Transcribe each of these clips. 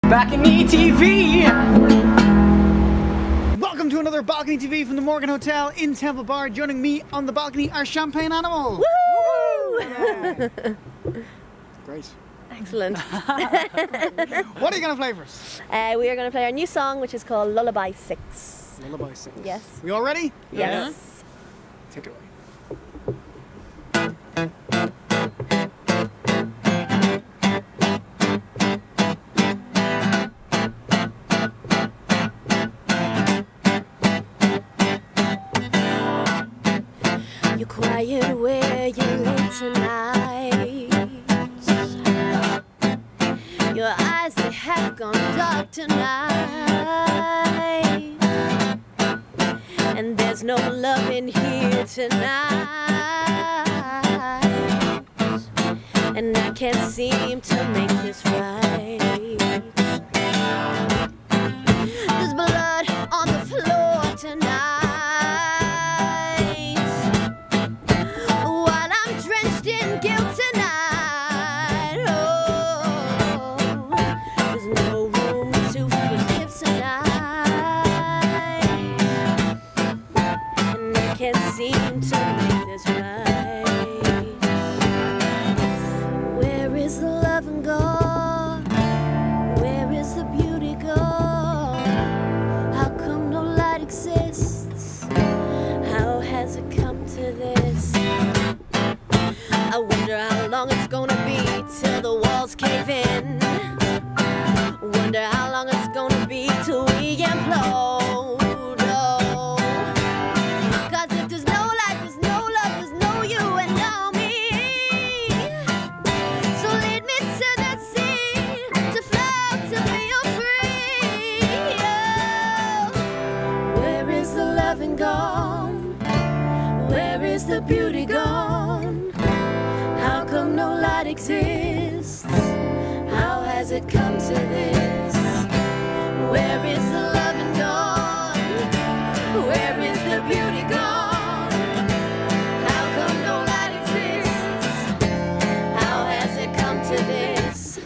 BalconyTV! Welcome to another Balcony TV from the Morgan Hotel in Temple Bar. Joining me on the balcony are Champagne Animal. Woohoo! Yeah. Great. Excellent. What are you going to play for us? We are going to play our new song, which is called Lullaby 6. Lullaby 6. Yes. We all ready? Yes. Take it away. You're quiet where you lay tonight. Your eyes, they have gone dark tonight. And there's no love in here tonight. And I can't seem to make this right. There's blood on the floor tonight. While I'm drenched in guilt tonight. Oh, there's no room to forgive tonight. And I can't seem to make this right. Where is the love and gone? Where is the beauty gone? How come no light exists? How has it come to this? I wonder how long it's gonna be till the walls cave in. Wonder how long it's gonna be till we implode. Oh. 'Cause if there's no light, there's no love, there's no you and no me. So lead me to the sea, to float, to feel free. Oh. Where is the loving gone? Where is the beauty gone? How come no light exists? How has it come to this? Where is the loving gone? Where is the beauty gone? How come no light exists? How has it come to this?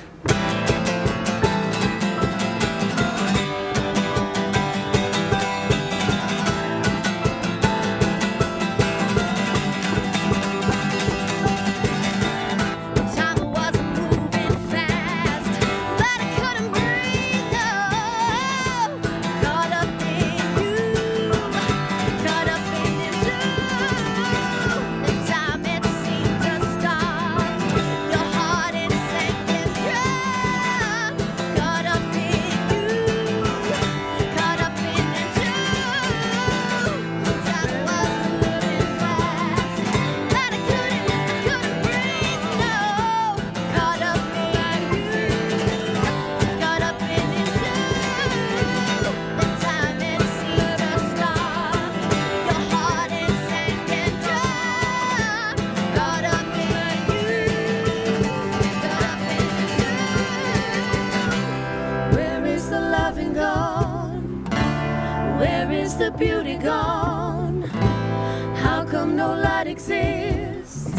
Time wasn't moving fast, but I couldn't breathe. No, caught up in you, caught up in it too. The time it seemed to stop, your heart it sank and drowned. Caught up in you, caught up in it too. Time was moving fast, but I couldn't breathe. No, caught up in you, caught up in it too. The time it seemed to stop, your heart it sank and drowned. Caught up in you, caught up in it too. Where is the loving gone? Where is the beauty gone? How come no light exists?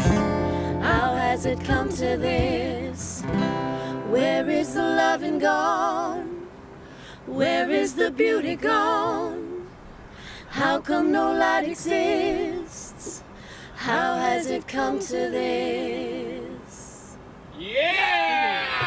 How has it come to this? Where is the loving gone? Where is the beauty gone? How come no light exists? How has it come to this? Yeah!